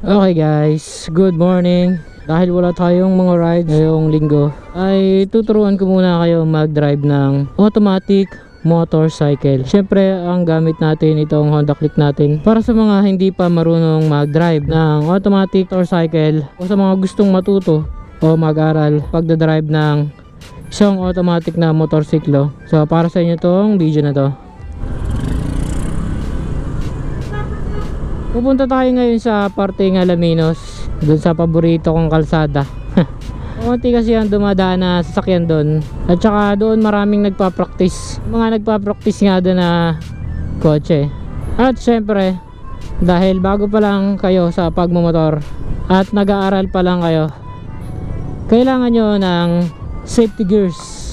Okay guys, good morning. Dahil wala tayong mga rides ngayong linggo, ay tuturuan ko muna kayo mag-drive ng automatic motorcycle. Syempre, ang gamit natin itong Honda Click natin para sa mga hindi pa marunong mag-drive ng automatic motorcycle o sa mga gustong matuto o mag-aral pagdadrive ng isang automatic na motorsiklo. So para sa inyo tong video na to. Pupunta tayo ngayon sa parteng Alaminos, dun sa paborito kong kalsada. Konti kasi ang dumadaan na sasakyan doon. At saka doon maraming nagpa-practice. Mga nagpa-practice nga doon na kotse. At syempre, dahil bago pa lang kayo sa pagmumotor at nag-aaral pa lang kayo, kailangan nyo ng safety gears.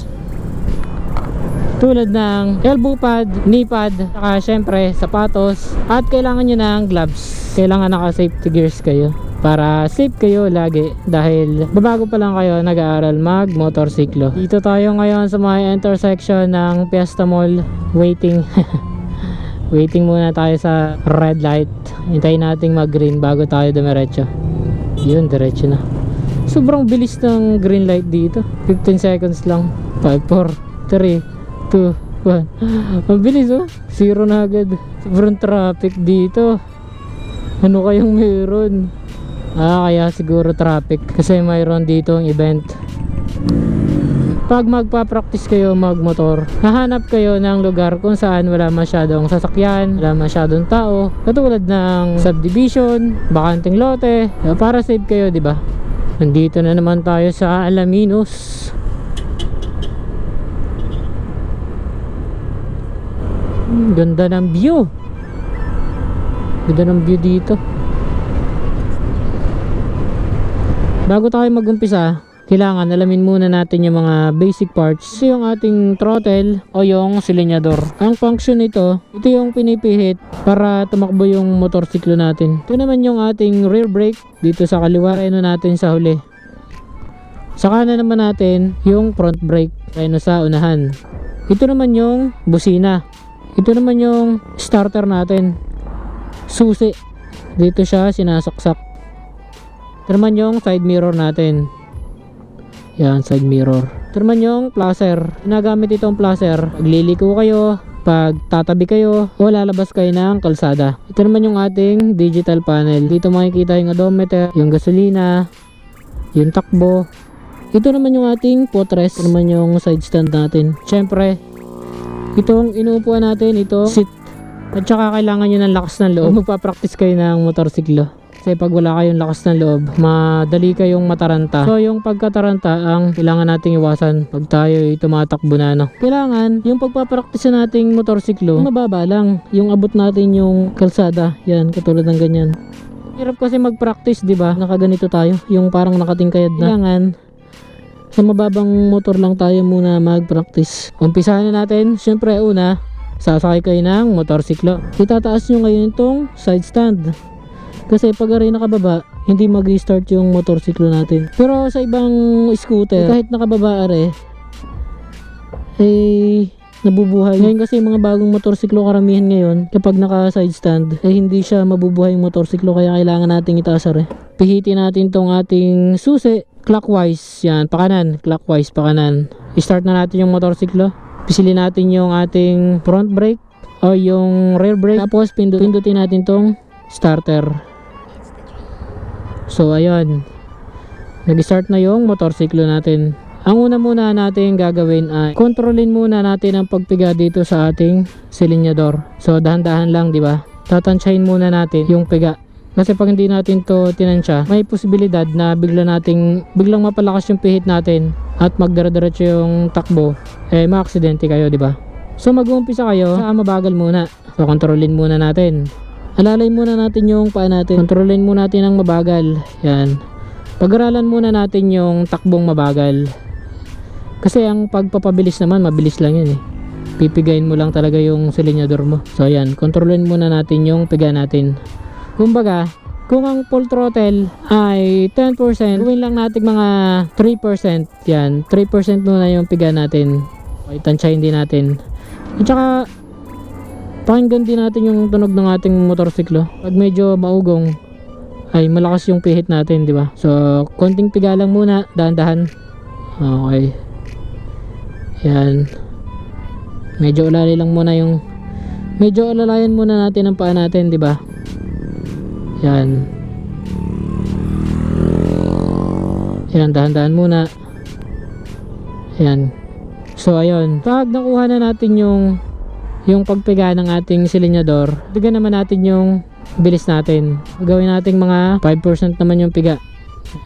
Tulad ng elbow pad, knee pad, saka syempre sapatos, at kailangan nyo ng gloves. Kailangan naka safety gears kayo para safe kayo lagi, dahil babago pa lang kayo nag-aaral mag motorsiklo. Dito tayo ngayon sa mga intersection ng Fiesta Mall. Waiting waiting muna tayo sa red light. Hintayin nating mag green bago tayo dumiretso. Yun, diretso na. Sobrang bilis ng green light dito, 15 seconds lang. 5, 4, 3, 2, 1. Ang bilis oh, zero na agad. Sobrang traffic dito. Ano kayang meron? Kaya siguro traffic kasi mayroon dito ang event. Pag magpa-practice kayo magmotor, hahanap kayo ng lugar kung saan wala masyadong sasakyan, wala masyadong tao, katulad ng subdivision, bakanting lote, para safe kayo, di ba? Nandito na naman tayo sa Alaminos. Ganda ng view. Ganda ng view dito. Bago tayo mag-umpisa, kailangan alamin muna natin yung mga basic parts. Yung ating throttle o yung silinyador. Ang function nito, ito yung pinipihit para tumakbo yung motorsiklo natin. Ito naman yung ating rear brake dito sa kaliwa, reno natin sa huli. Sa kanan naman natin yung front brake, reno sa unahan. Ito naman yung busina. Ito naman yung starter natin, susi, dito siya sinasaksak. Ito naman yung side mirror natin. Yan, side mirror. Ito naman yung placer. Ginagamit itong placer pag liliko kayo, pag tatabi kayo, o lalabas kayo ng kalsada. Ito naman yung ating digital panel. Dito makikita yung odometer, yung gasolina, yung takbo. Ito naman yung ating footrest. Ito naman yung side stand natin. Syempre, itong inuupuan natin, ito seat. At saka kailangan nyo ng lakas ng loob. Magpa-practice kayo ng motorsiklo. Kasi pag wala kayong lakas ng loob, madali kayong mataranta. So yung pagkataranta ang kailangan nating iwasan pag tayo tumatakbo na, no? Kailangan yung pagpa-practice nating motorsiklo, mababa lang. Yung abot natin yung kalsada. Yan, katulad ng ganyan. Hirap kasi mag-practice, di ba? Nakaganito tayo. Yung parang nakatingkayad na. Kailangan sa mababang motor lang tayo muna mag-practice. Umpisahan na natin. Siyempre una, sasakay kayo ng motorsiklo. Itataas nyo ngayon itong side stand. Kasi pag aray nakababa, hindi mag-start yung motorsiklo natin. Pero sa ibang scooter, kahit nakababa aray, nabubuhay. Ngayon kasi mga bagong motorsiklo karamihan ngayon, kapag naka side stand, hindi siya mabubuhay yung motorsiklo, kaya kailangan nating itaas aray. Pihitin natin tong ating susi clockwise, yan, pakanan, clockwise, pakanan. I-start na natin yung motorsiklo. Pisilin natin yung ating front brake o yung rear brake, tapos pindutin natin tong starter. So ayun, nag-start na yung motorsiklo natin. Ang una muna natin gagawin ay kontrolin muna natin ang pagpiga dito sa ating silinyador. So dahan-dahan lang, di ba? Tatansyahin muna natin yung piga. Kasi pag hindi natin to tinansya, may posibilidad na biglang mapalakas yung pihit natin at magdara-diretso yung takbo, maaksidente kayo, di ba? So mag-uumpisa kayo sa mabagal muna. So kontrolin muna natin. Alalay muna natin yung paa natin. Kontrolin muna natin ang mabagal. Yan. Pag-aralan muna natin yung takbong mabagal. Kasi ang pagpapabilis naman, mabilis lang yun eh. Pipigain mo lang talaga yung silinyador mo. So yan, kontrolin muna natin yung piga natin. Kumbaga, kung ang full throttle ay 10%, gawin lang natin mga 3%. Yan, 3% muna yung piga natin. Okay, tansyahin din natin. At saka pakinggan din natin yung tunog ng ating motorsiklo. Pag medyo maugong, ay malakas yung pihit natin, di ba? So konting piga lang muna, dahan-dahan. Okay. Yan. Medyo ulali lang muna yung medyo alalayan muna natin ang paa natin, di ba? Yan. Yan, dahan-dahan muna. Yan. So ayun, pag nakuha na natin yung pagpiga ng ating silinyador, bigyan naman natin yung bilis natin. Gawin natin mga 5% naman yung piga.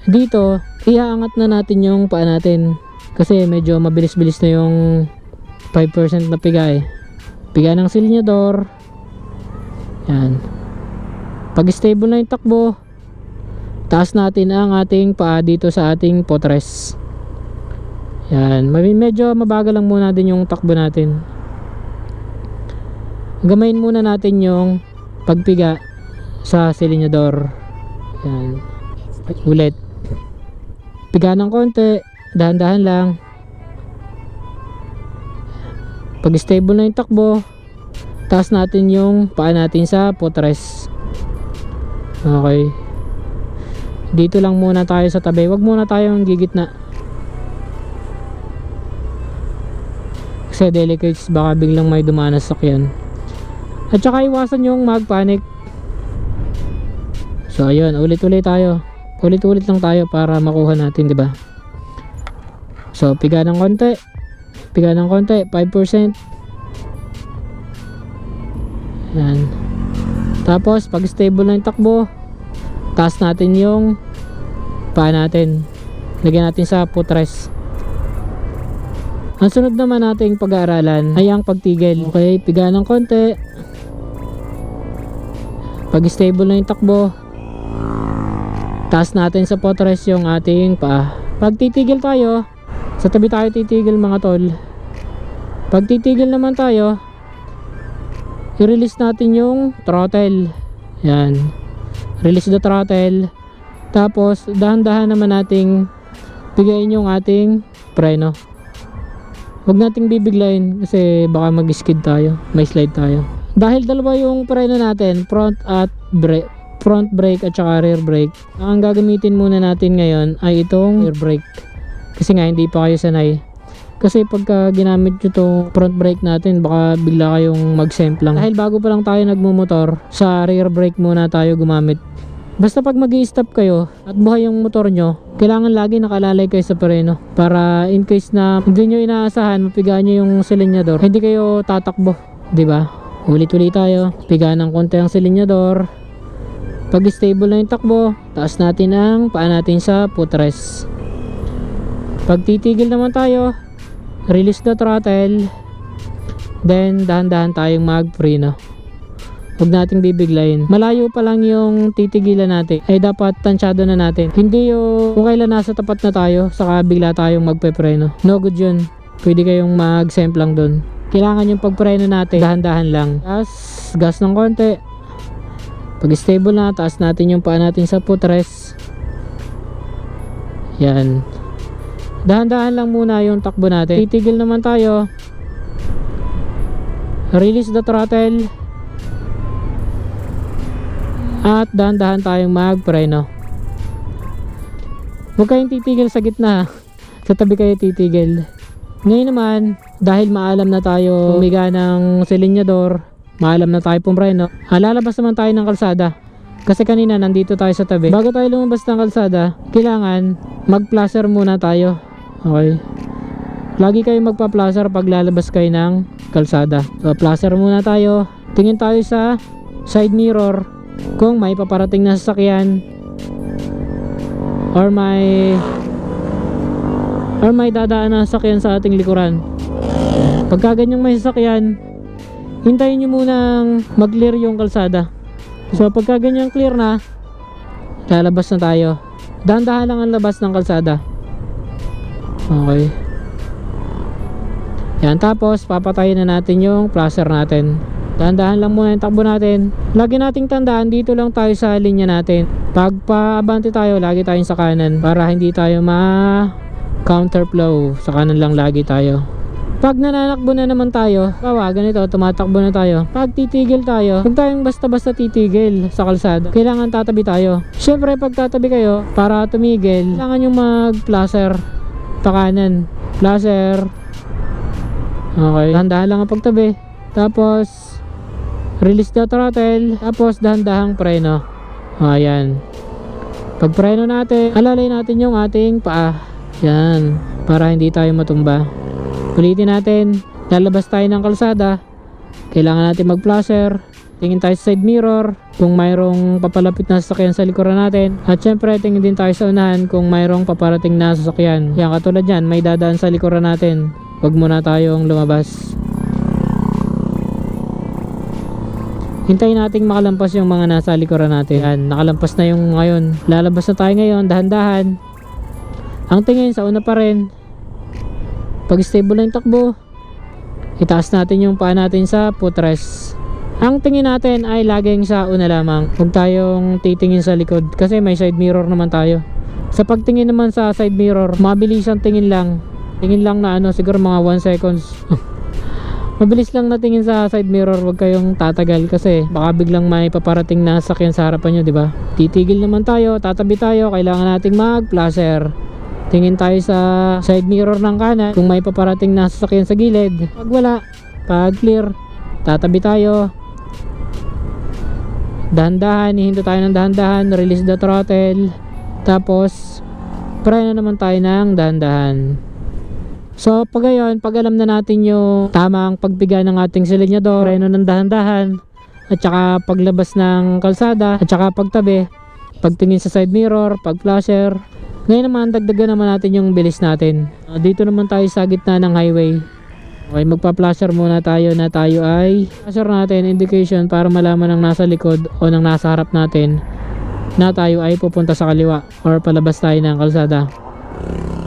Dito, iaangat na natin yung paa natin kasi medyo mabilis-bilis na yung 5% na piga eh. Piga ng silinyador. Yan. Pag stable na yung takbo, taas natin ang ating paa dito sa ating footrest. Yan, medyo mabagal lang muna din yung takbo natin. Gamayin muna natin yung pagpiga sa silinyador. Yan. Ulit. Piga ng konti, dahan-dahan lang. Pag stable na yung takbo, taas natin yung paa natin sa footrest. Okay. Dito lang muna tayo sa tabi. Wag muna tayong gigitna. Kasi delicate, baka biglang may dumaan na sasakyan. At saka iwasan yung mag-panic. So ayun, ulit-ulit tayo. Ulit-ulit lang tayo para makuha natin, 'di ba? So piga ng konti. Piga ng konti, 5%. Yan. Tapos pag stable na yung takbo, taas natin yung paa natin. Lagyan natin sa footrest. Ang sunod naman nating pag-aaralan ay ang pagtigil. Okay, piga ng konti. Pag stable na yung takbo, taas natin sa footrest yung ating paa. Pag titigil tayo, sa tabi tayo titigil mga tol. Pag titigil naman tayo, i-release natin yung throttle. Yan. Release the throttle. Tapos dahan-dahan naman nating pigain yung ating preno. Huwag nating bibiglayin kasi baka mag-skid tayo, may slide tayo. Dahil dalawa yung preno natin, front brake at saka rear brake, ang gagamitin muna natin ngayon ay itong rear brake. Kasi nga hindi pa kayo sanay. Kasi pagka ginamit nyo itong front brake natin, baka bigla kayong mag-semplang. Dahil bago pa lang tayo nagmumotor, sa rear brake muna tayo gumamit. Basta pag mag-i-stop kayo at buhay yung motor nyo, kailangan lagi nakalalay kayo sa preno para in case na hindi nyo inaasahan, mapigaan nyo yung silinyador, hindi kayo tatakbo, di ba? Ulit-ulit tayo. Pigaan ng konti ang silinyador. Pag stable na yung takbo, taas natin ang paa natin sa footrest. Pag titigil naman tayo, release the throttle, then dahan-dahan tayong mag-preno. Huwag nating bibiglayin. Malayo pa lang yung titigilan natin, ay dapat tansyado na natin. Hindi yung kung kailan nasa tapat na tayo, saka bigla tayong magpepreno. No good yun. Pwede kayong mag-semplang dun. Kailangan yung pagpreno natin, dahan-dahan lang. Gas ng konti. Pag stable na, taas natin yung paa natin sa footrest. Yan. Dahan-dahan lang muna yung takbo natin. Titigil naman tayo. Release the throttle. At dahan-dahan tayong magpreno. Huwag kayong titigil sa gitna. Sa tabi kayo titigil. Ngayon naman, dahil maalam na tayo umiga ng silinyador, maalam na tayo pumreno, lalabas naman tayo ng kalsada. Kasi kanina nandito tayo sa tabi. Bago tayo lumabas ng kalsada, kailangan mag-placer muna tayo. Okay. Lagi kayo magpa-placer pag lalabas kayo ng kalsada. So placer muna tayo. Tingin tayo sa side mirror kung may paparating na sasakyan or may dadaan na sasakyan sa ating likuran. Pagka ganyang may sasakyan, hintayin nyo munang mag-clear yung kalsada. So pagka ganyang clear na, lalabas na tayo. Dahan-dahan lang ang labas ng kalsada. Okay. Yan, tapos papatayin na natin yung placer natin. Dahan-dahan lang muna yung takbo natin. Lagi nating tandaan, dito lang tayo sa linya natin. Pag paabante tayo, lagi tayong sa kanan para hindi tayo ma-counterflow. Sa kanan lang lagi tayo. Pag nananakbo na naman tayo, ganito, tumatakbo na tayo. Pag titigil tayo, huwag tayong basta-basta titigil sa kalsada. Kailangan tatabi tayo. Syempre, pag tatabi kayo, para tumigil, kailangan yung mag-placer pa kanan. Placer. Okay, dahan-dahan lang ang pagtabi. Tapos, release the throttle. Tapos, dahan-dahang preno. Ayan. Pag preno natin, alalay natin yung ating paa. Yan. Para hindi tayo matumba. Ulitin natin. Lalabas tayo ng kalsada. Kailangan natin mag-placer. Tingin tayo sa side mirror kung mayroong papalapit na sasakyan sa likuran natin. At syempre, tingin din tayo sa unahan kung mayroong paparating na sasakyan. Yan, katulad yan, may dadaan sa likuran natin. Huwag muna tayong lumabas. Hintayin nating makalampas yung mga nasa likuran natin. Yan, nakalampas na yung ngayon. Lalabas na tayo ngayon, dahan-dahan. Ang tingin sa una pa rin. Pag stable na yung takbo, itaas natin yung paa natin sa footrest. Ang tingin natin ay laging sa una lamang. Huwag tayong titingin sa likod kasi may side mirror naman tayo. Sa pagtingin naman sa side mirror, mabilis ang tingin lang. Tingin lang na siguro mga 1 seconds. Mabilis lang na tingin sa side mirror, huwag kayong tatagal kasi baka biglang may paparating na sasakyan sa harapan nyo, di ba? Titigil naman tayo, tatabi tayo, kailangan nating mag-placer. Tingin tayo sa side mirror ng kanan kung may paparating na sasakyan sa gilid. Pag wala, pag clear, tatabi tayo. Dahan-dahan, hihinto tayo ng dahan-dahan, release the throttle. Tapos, preno naman tayo ng dahan-dahan. So pag gayon, pag alam na natin yung tamang pagbiga ng ating silinyador, preno ng dahan-dahan, at saka paglabas ng kalsada, at saka pagtabi, pagtingin sa side mirror, pag-flasher. Ngayon naman, dagdagan naman natin yung bilis natin. Dito naman tayo sa gitna ng highway. Okay, magpa-flasher muna tayo na tayo ay flasher natin, indication para malaman ng nasa likod o ng nasa harap natin na tayo ay pupunta sa kaliwa or palabas tayo ng kalsada.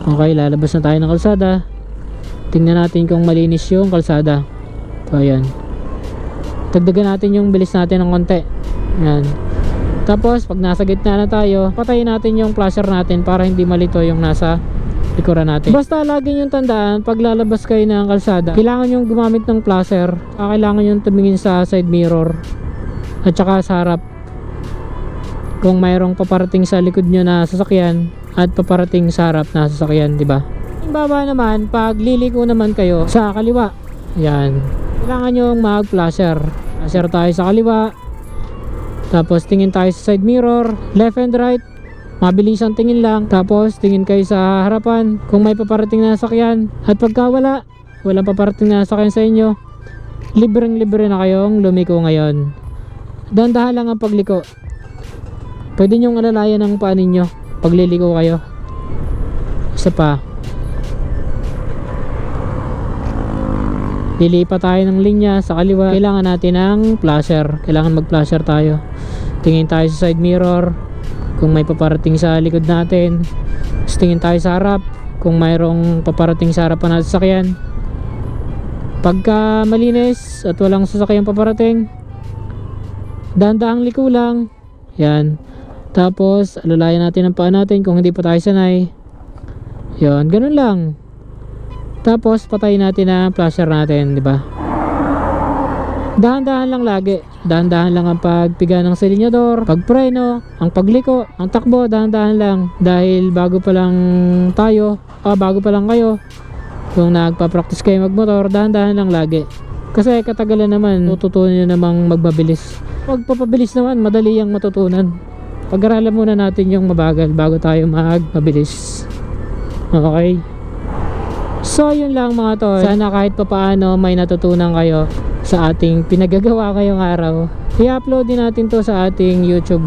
Okay, lalabas na tayo ng kalsada. Tingnan natin kung malinis yung kalsada. So ayan, dagdagan natin yung bilis natin ng konti. Ayan. Tapos pag nasa gitna na tayo, patayin natin yung flasher natin para hindi malito yung nasa likuran natin. Basta lagi yung tandaan, pag lalabas kayo ng kalsada, kailangan yung gumamit ng flasher. Kailangan yung tumingin sa side mirror at saka sa harap kung mayroong paparating sa likod nyo na sasakyan at paparating sa harap na sasakyan, di ba? Yung baba naman, pag liliko naman kayo sa kaliwa, yan, kailangan yung mag-flasher. Flasher tayo sa kaliwa, tapos tingin tayo sa side mirror, left and right, mabilis ang tingin lang. Tapos tingin kayo sa harapan kung may paparating na sasakyan, at pagka walang paparating na sasakyan sa inyo, libreng-libre na kayong lumiko ngayon. Dahan-dahan lang ang pagliko. Pwede nyong alalayan ang paa ninyo pag liliko kayo. Isa pa, lilipat tayo ng linya sa kaliwa. Kailangan natin ng flasher. Kailangan mag-flasher tayo. Tingin tayo sa side mirror kung may paparating sa likod natin. Tingin tayo sa harap kung mayroong paparating sa harapan natin sasakyan. Pagka malinis at walang sasakyan paparating, dahan-dahang liko lang. Yan. Tapos alalayan natin ang paa natin kung hindi pa tayo sanay. Yan, ganun lang. Tapos patayin natin ang flasher natin, di ba? Dahan-dahan lang lagi. Dahan-dahan lang ang pagpiga ng silinyador, pagpreno, ang pagliko, ang takbo, dahan-dahan lang. Dahil bago pa lang kayo, kung nagpa-practice kayo magmotor, dahan-dahan lang lagi. Kasi katagalan naman, tututunan nyo namang magbabilis. Pagpapabilis naman, madali ang matutunan. Pag-aralan muna natin yung mabagal bago tayo magpabilis. Okay? So yun lang mga tol. Sana kahit papaano may natutunan kayo sa ating pinagagawa ngayong araw. I-upload din natin to sa ating YouTube.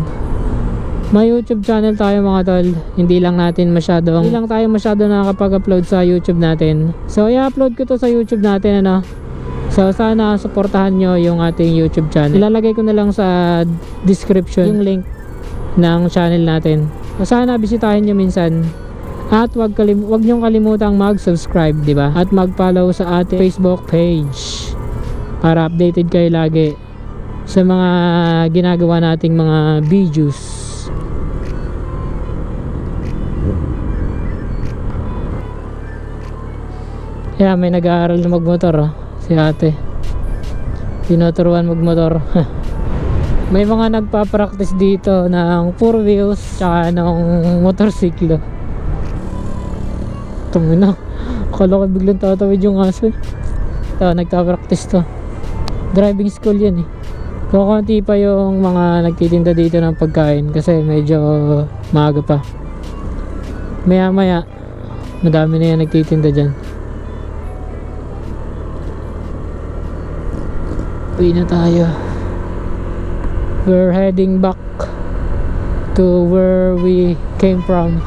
May YouTube channel tayo mga tol. Hindi lang tayo masyado nakakapag-upload sa YouTube natin. So i-upload ko to sa YouTube natin, So sana supportahan nyo yung ating YouTube channel. Ilalagay ko na lang sa description yung link ng channel natin. So sana bisitahin nyo minsan. At wag niyong kalimutang mag-subscribe, di ba? At mag-follow sa ating Facebook page para updated kayo lagi sa mga ginagawa nating mga videos. Kaya may nag-aaral na magmotor oh, si ate. Tinuturuan magmotor. May mga nagpa-practice dito ng 4 wheels tsaka ng motorsiklo. Tumina. Akala ko biglang tatawid yung aso eh. Ito, nagpa-practice to. Driving school yan eh. Kukunti pa yung mga nagtitinda dito ng pagkain kasi medyo maaga pa. Maya maya madami na yan nagtitinda dyan. Uwi na tayo. We're heading back to where we came from.